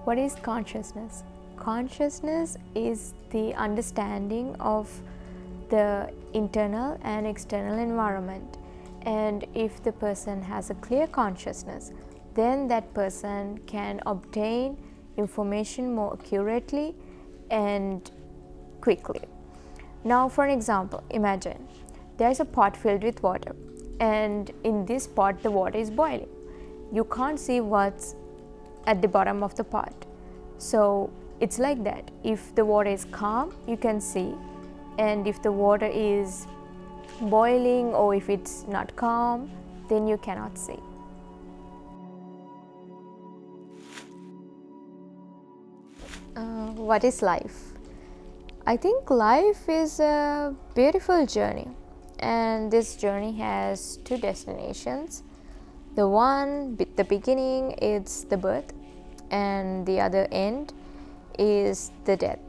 What is consciousness? Consciousness is the understanding of the internal and external environment. And if the person has a clear consciousness, then that person can obtain information more accurately and quickly. Now, for an example, imagine there is a pot filled with water, and in this pot the water is boiling. You can't see what's at the bottom of the pot. So it's like that. If the water is calm, you can see, and if the water is boiling or if it's not calm, then you cannot see. What is life? I think life is a beautiful journey, and this journey has two destinations. The one, the beginning, is the birth, and the other end is the death.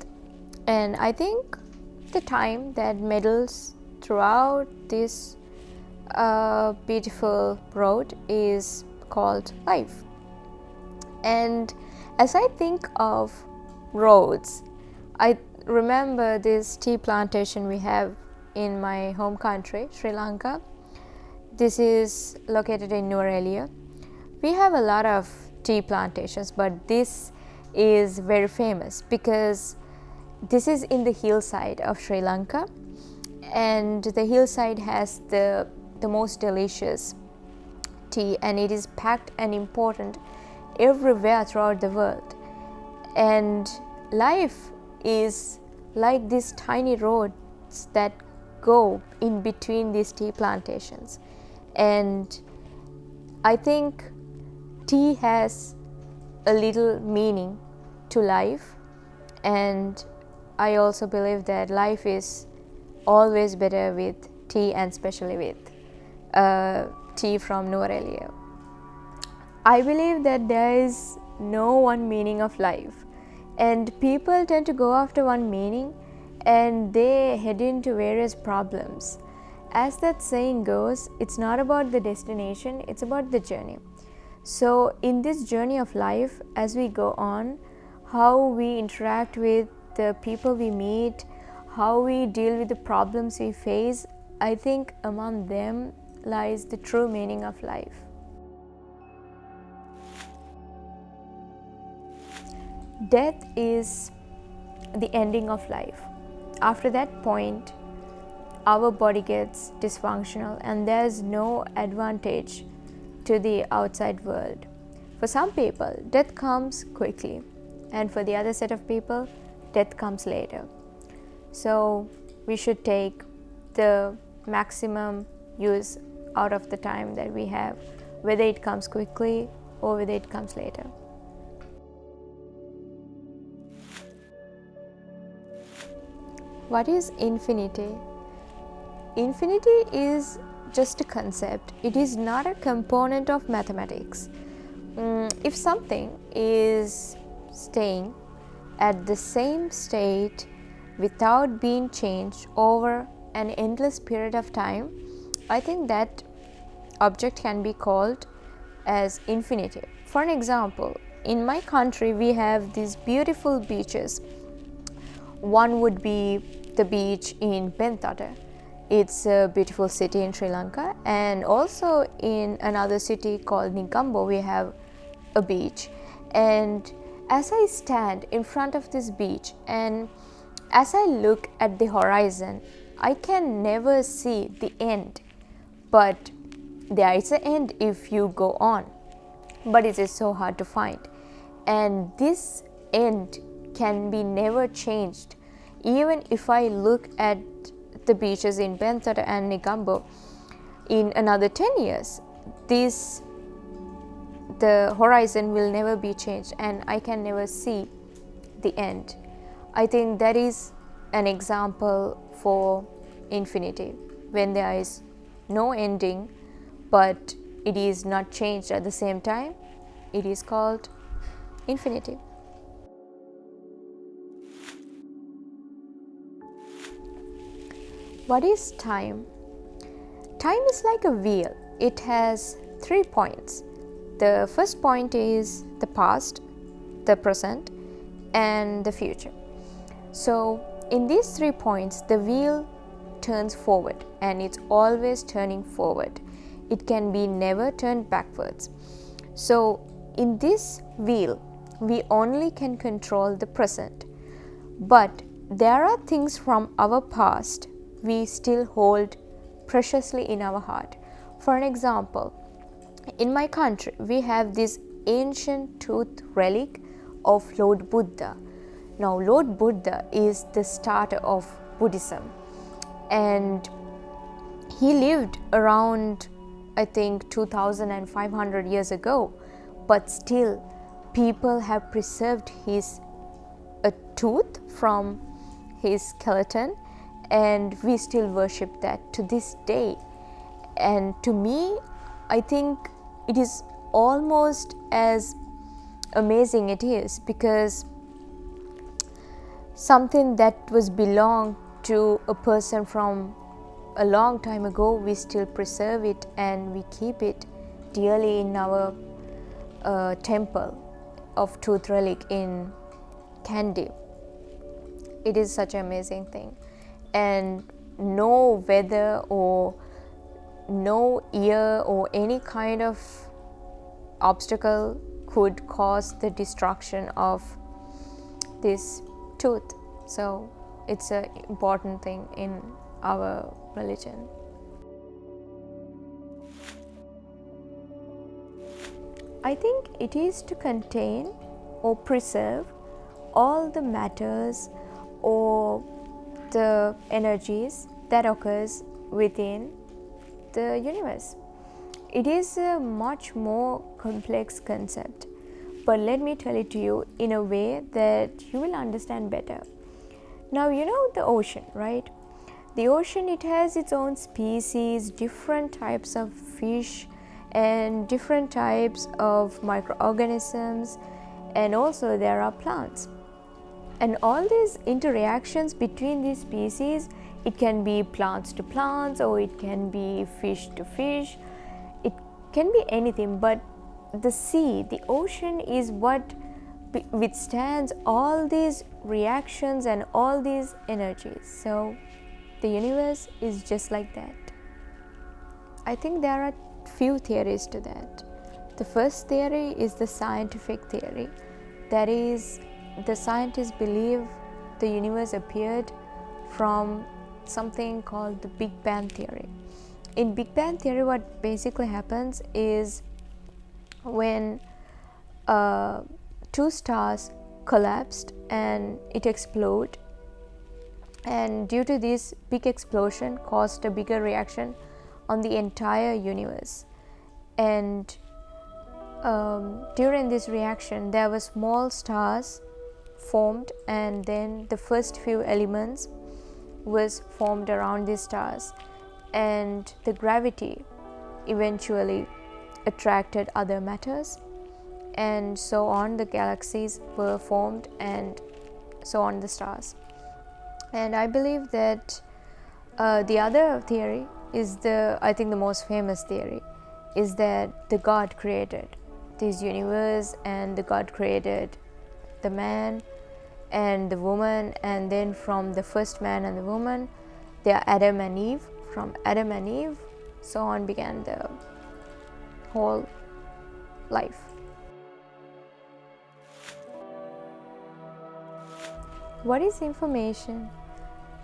And I think the time that meddles throughout this beautiful road is called life. And as I think of roads, I remember this tea plantation we have in my home country, Sri Lanka. This is located in Nuwara. We have a lot of tea plantations, but this is very famous because this is in the hillside of Sri Lanka, and the hillside has the most delicious tea, and it is packed and important everywhere throughout the world. And life is like these tiny roads that go in between these tea plantations. And I think tea has a little meaning to life, and I also believe that life is always better with tea, and especially with tea from Nuwara. I believe that there is no one meaning of life, and people tend to go after one meaning and they head into various problems. As that saying goes, it's not about the destination, it's about the journey. So in this journey of life, as we go on, how we interact with the people we meet, how we deal with the problems we face, I think among them lies the true meaning of life. Death is the ending of life. After that point, our body gets dysfunctional and there's no advantage to the outside world. For some people, death comes quickly, and for the other set of people, death comes later. So we should take the maximum use out of the time that we have, whether it comes quickly or whether it comes later. What is infinity? Infinity is just a concept. It is not a component of mathematics. If something is staying at the same state without being changed over an endless period of time, I think that object can be called as infinity. For an example, in my country we have these beautiful beaches. One would be the beach in Bentata. It's a beautiful city in Sri Lanka, and also in another city called Negombo we have a beach. And as I stand in front of this beach and as I look at the horizon, I can never see the end, but there is an end if you go on, but it is so hard to find. And this end can be never changed. Even if I look at the beaches in Bentata and Negombo in another 10 years, the horizon will never be changed and I can never see the end. I think that is an example for infinity, when there is no ending but it is not changed at the same time. It is called infinity. What is time? Time is like a wheel. It has 3 points. The first point is the past, the present, and the future. So in these 3 points, the wheel turns forward, and it's always turning forward. It can be never turned backwards. So in this wheel, we only can control the present, but there are things from our past we still hold preciously in our heart. For an example, in my country, we have this ancient tooth relic of Lord Buddha. Now, Lord Buddha is the starter of Buddhism, and he lived around, I think, 2500 years ago, but still people have preserved a tooth from his skeleton, and we still worship that to this day. And to me, I think it is almost as amazing it is, because something that was belonged to a person from a long time ago, we still preserve it and we keep it dearly in our temple of tooth relic in Kandy. It is such an amazing thing, and no weather or no year or any kind of obstacle could cause the destruction of this tooth. So it's an important thing in our religion. I think it is to contain or preserve all the matters or the energies that occurs within the universe. It is a much more complex concept, but let me tell it to you in a way that you will understand better. Now, you know the ocean, right? The ocean, it has its own species, different types of fish and different types of microorganisms, and also there are plants. And all these interactions between these species, it can be plants to plants, or it can be fish to fish, it can be anything, but the sea, the ocean, is what withstands all these reactions and all these energies. So the universe is just like that. I think there are few theories to that. The first theory is the scientific theory. That is, the scientists believe the universe appeared from something called the Big Bang theory. In Big Bang theory, what basically happens is when two stars collapsed and it exploded, and due to this big explosion caused a bigger reaction on the entire universe. And during this reaction, there were small stars formed, and then the first few elements was formed around these stars, and the gravity eventually attracted other matters, and so on the galaxies were formed, and so on the stars. And I believe that the other theory is I think the most famous theory is that the God created this universe, and the God created the man and the woman, and then from the first man and the woman, they are Adam and Eve. From Adam and Eve, so on began the whole life. What is information?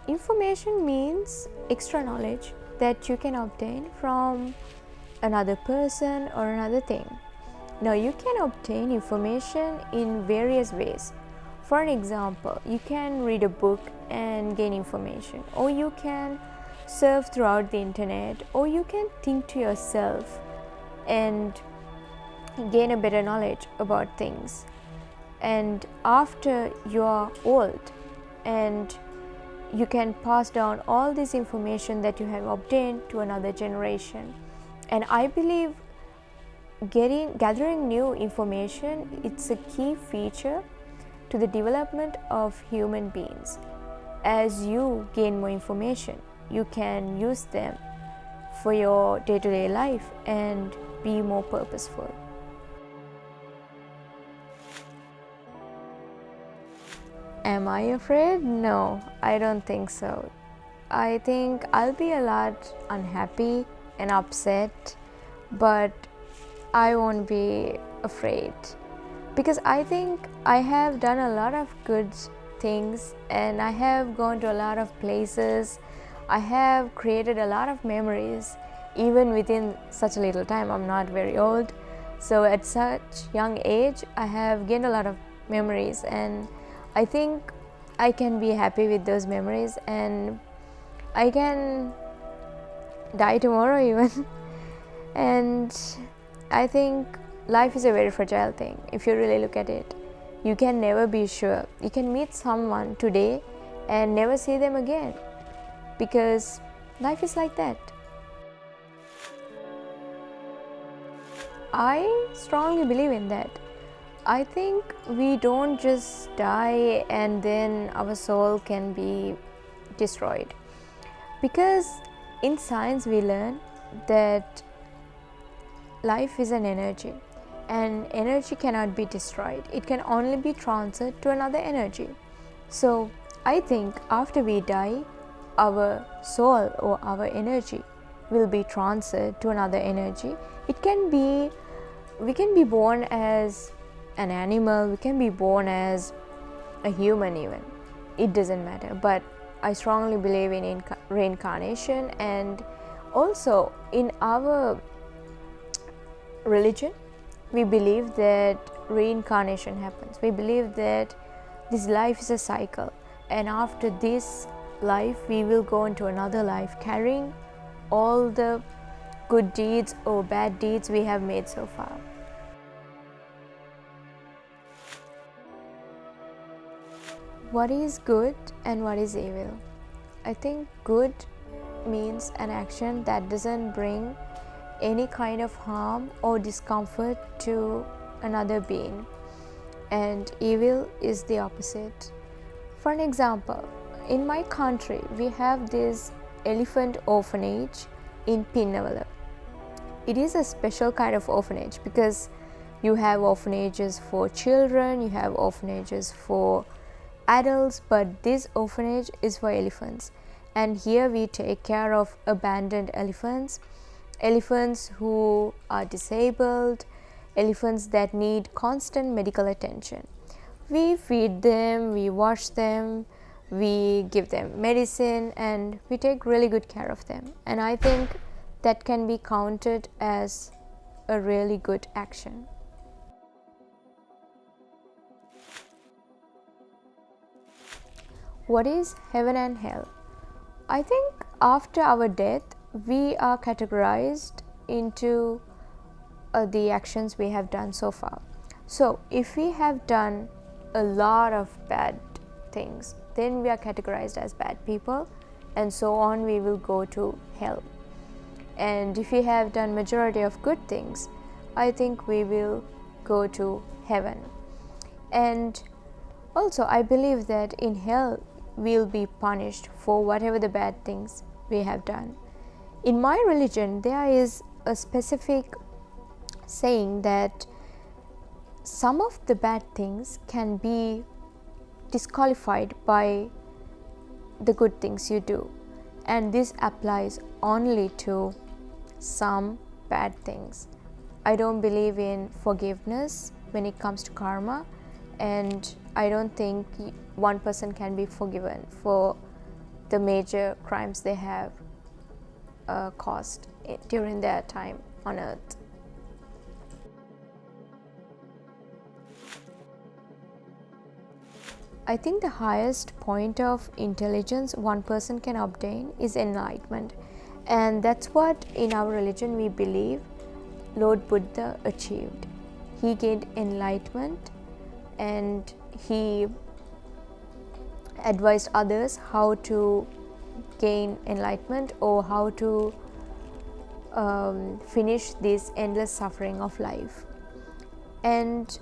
Information means extra knowledge that you can obtain from another person or another thing. Now, you can obtain information in various ways. For an example, you can read a book and gain information, or you can surf throughout the internet, or you can think to yourself and gain a better knowledge about things. And after you are old, and you can pass down all this information that you have obtained to another generation. And I believe gathering new information, it's a key feature to the development of human beings. As you gain more information, you can use them for your day-to-day life and be more purposeful. Am I afraid? No, I don't think so. I think I'll be a lot unhappy and upset, but I won't be afraid because I think I have done a lot of good things and I have gone to a lot of places. I have created a lot of memories even within such a little time. I'm not very old, so at such young age I have gained a lot of memories, and I think I can be happy with those memories, and I can die tomorrow even. And I think life is a very fragile thing if you really look at it. You can never be sure. You can meet someone today and never see them again because life is like that. I strongly believe in that. I think we don't just die and then our soul can be destroyed, because in science we learn that life is an energy, and energy cannot be destroyed. It can only be transferred to another energy. So I think after we die, our soul or our energy will be transferred to another energy. It can be, we can be born as an animal, we can be born as a human even. It doesn't matter. But I strongly believe in reincarnation, and also in our religion we believe that reincarnation happens. We believe that this life is a cycle, and after this life we will go into another life carrying all the good deeds or bad deeds we have made so far. What is good and what is evil? I think good means an action that doesn't bring any kind of harm or discomfort to another being, and evil is the opposite. For an example, in my country we have this elephant orphanage in Pinnavala. It is a special kind of orphanage because you have orphanages for children, you have orphanages for adults, but this orphanage is for elephants. And here we take care of abandoned elephants, elephants who are disabled, elephants that need constant medical attention. We feed them, we wash them, we give them medicine, and we take really good care of them. And I think that can be counted as a really good action. What is heaven and hell? I think after our death we are categorized into the actions we have done so far. So if we have done a lot of bad things, then we are categorized as bad people, and so on we will go to hell. And if we have done majority of good things, I think we will go to heaven. And also I believe that in hell we'll be punished for whatever the bad things we have done. In my religion there is a specific saying that some of the bad things can be disqualified by the good things you do, and this applies only to some bad things. I don't believe in forgiveness when it comes to karma, and I don't think one person can be forgiven for the major crimes they have caused during their time on earth. I think the highest point of intelligence one person can obtain is enlightenment, and that's what in our religion we believe Lord Buddha achieved. He gained enlightenment and he advised others how to gain enlightenment or how to finish this endless suffering of life. And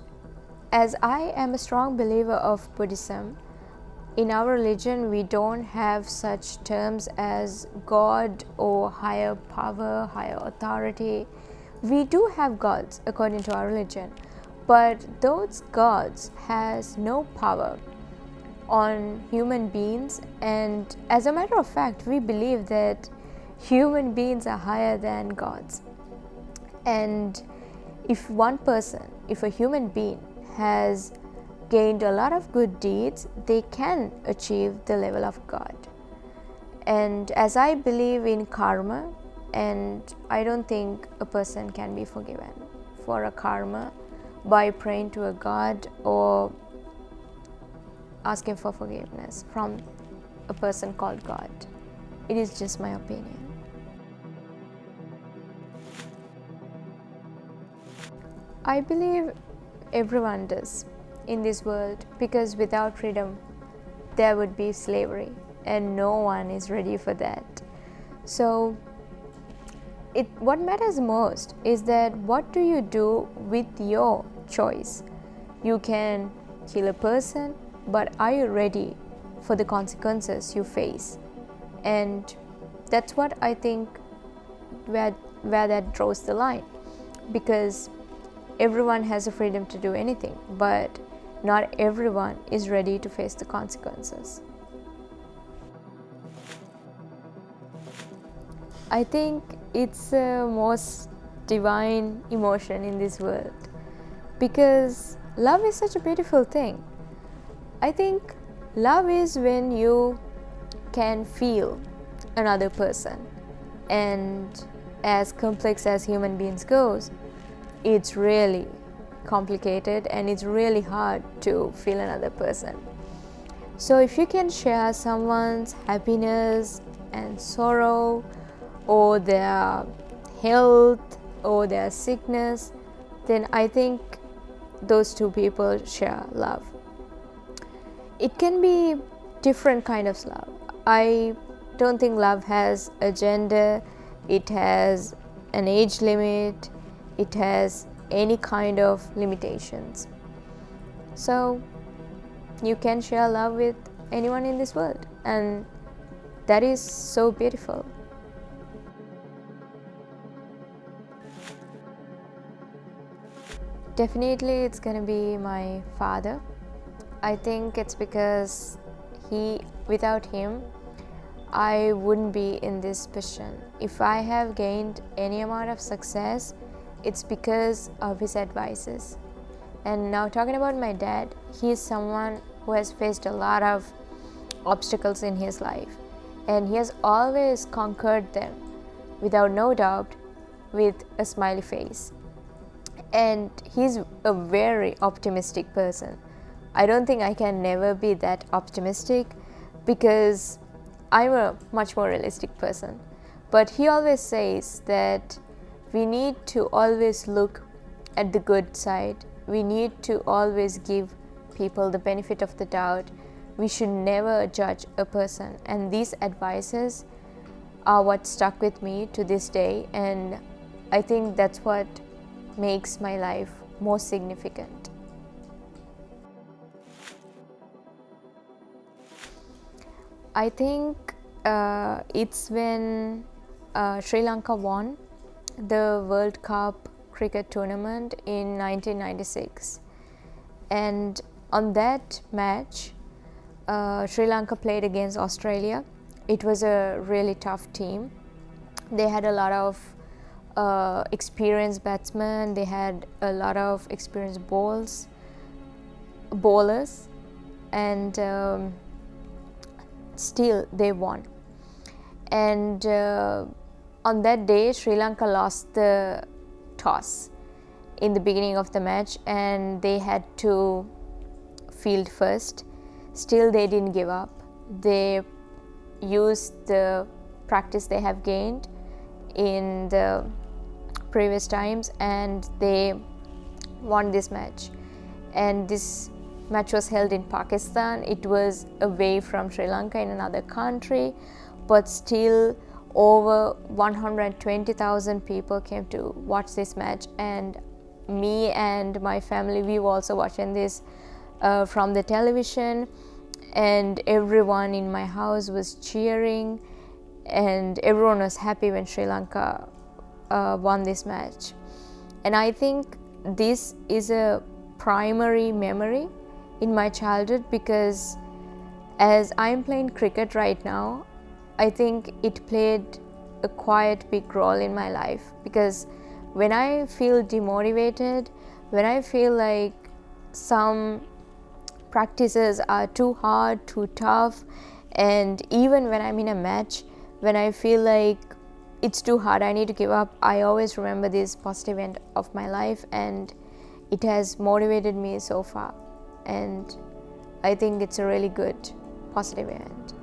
as I am a strong believer of Buddhism, in our religion we don't have such terms as God or higher power, higher authority. We do have gods according to our religion, but those gods has no power. on human beings, and as a matter of fact, we believe that human beings are higher than gods. And if a human being has gained a lot of good deeds, they can achieve the level of God. And as I believe in karma, and I don't think a person can be forgiven for a karma by praying to a god or asking for forgiveness from a person called God. It is just my opinion. I believe everyone does in this world, because without freedom there would be slavery, and no one is ready for that. So what matters most is that what do you do with your choice? You can kill a person, but are you ready for the consequences you face? And that's what I think where that draws the line, because everyone has the freedom to do anything, but not everyone is ready to face the consequences. I think it's the most divine emotion in this world, because love is such a beautiful thing. I think love is when you can feel another person, and as complex as human beings goes, it's really complicated and it's really hard to feel another person. So if you can share someone's happiness and sorrow, or their health or their sickness, then I think those two people share love. It can be different kind of love. I don't think love has a gender, it has an age limit, it has any kind of limitations. So you can share love with anyone in this world, and that is so beautiful. Definitely it's gonna be my father. I think it's because without him, I wouldn't be in this position. If I have gained any amount of success, it's because of his advices. And now talking about my dad, he is someone who has faced a lot of obstacles in his life, and he has always conquered them without no doubt, with a smiley face. And he's a very optimistic person. I don't think I can never be that optimistic, because I'm a much more realistic person. But he always says that we need to always look at the good side. We need to always give people the benefit of the doubt. We should never judge a person. And these advices are what stuck with me to this day, and I think that's what makes my life more significant. I think it's when Sri Lanka won the World Cup cricket tournament in 1996, and on that match Sri Lanka played against Australia. It was a really tough team. They had a lot of experienced batsmen, they had a lot of experienced bowlers, and still they won. And on that day, Sri Lanka lost the toss in the beginning of the match, and they had to field first. Still they didn't give up. They used the practice they have gained in the previous times, and they won this match. And this match was held in Pakistan. It was away from Sri Lanka, in another country, but still over 120,000 people came to watch this match. And me and my family, we were also watching this from the television, and everyone in my house was cheering, and everyone was happy when Sri Lanka won this match. And I think this is a primary memory in my childhood, because As I'm playing cricket right now, I think it played a quite big role in my life, because when I feel demotivated, when I feel like some practices are too hard, too tough, and even when I'm in a match, when I feel like it's too hard, I need to give up, I always remember this positive end of my life, and it has motivated me so far, and I think it's a really good positive event.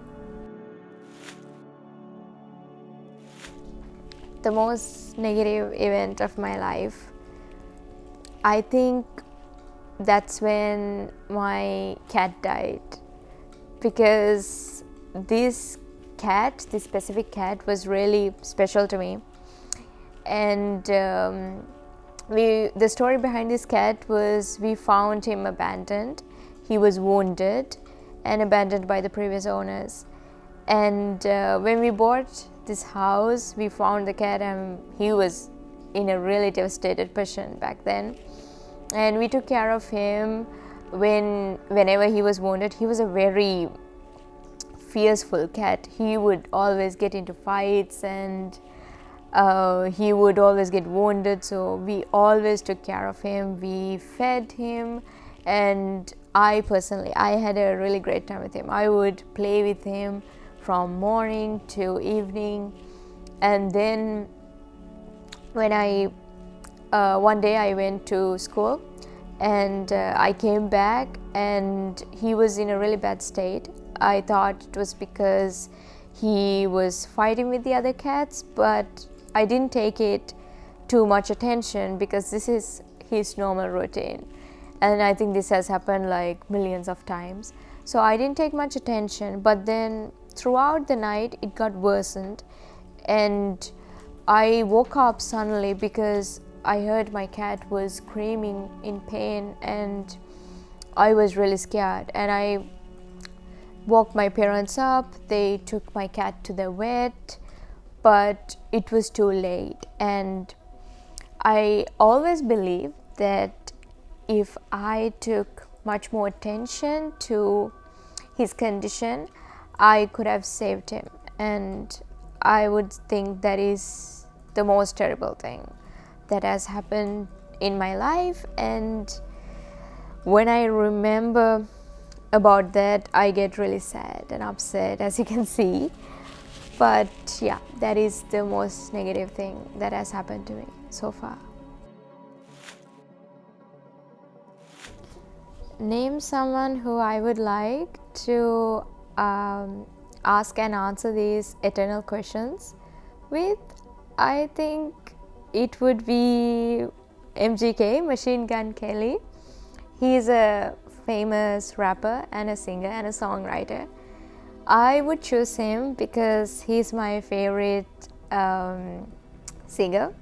The most negative event of my life, I think that's when my cat died, because this specific cat was really special to me. And the story behind this cat was, we found him abandoned. He was wounded and abandoned by the previous owners. And when we bought this house, we found the cat, and he was in a really devastated position back then. And we took care of him whenever he was wounded. He was a very fearful cat. He would always get into fights, and he would always get wounded, so we always took care of him. We fed him, and I had a really great time with him. I would play with him from morning to evening. And then when one day I went to school, and I came back, and he was in a really bad state. I thought it was because he was fighting with the other cats, but I didn't take it too much attention, because this is his normal routine, and I think this has happened like millions of times. So I didn't take much attention, but then throughout the night it got worsened, and I woke up suddenly because I heard my cat was screaming in pain, and I was really scared. And I woke my parents up. They took my cat to the vet, but it was too late. And I always believed that if I took much more attention to his condition, I could have saved him. And I would think that is the most terrible thing that has happened in my life. And when I remember about that, I get really sad and upset, as you can see. But yeah, that is the most negative thing that has happened to me so far. Name someone who I would like to ask and answer these eternal questions with. I think it would be MGK, Machine Gun Kelly. He is a famous rapper and a singer and a songwriter. I would choose him because he's my favorite singer.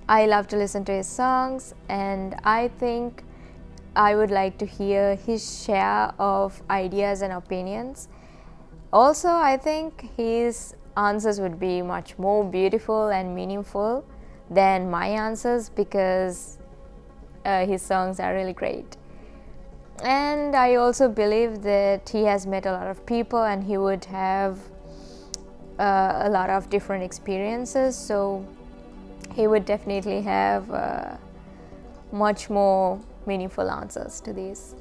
I love to listen to his songs, and I think I would like to hear his share of ideas and opinions. Also, I think his answers would be much more beautiful and meaningful than my answers, because his songs are really great. And I also believe that he has met a lot of people, and he would have a lot of different experiences, so he would definitely have much more meaningful answers to these.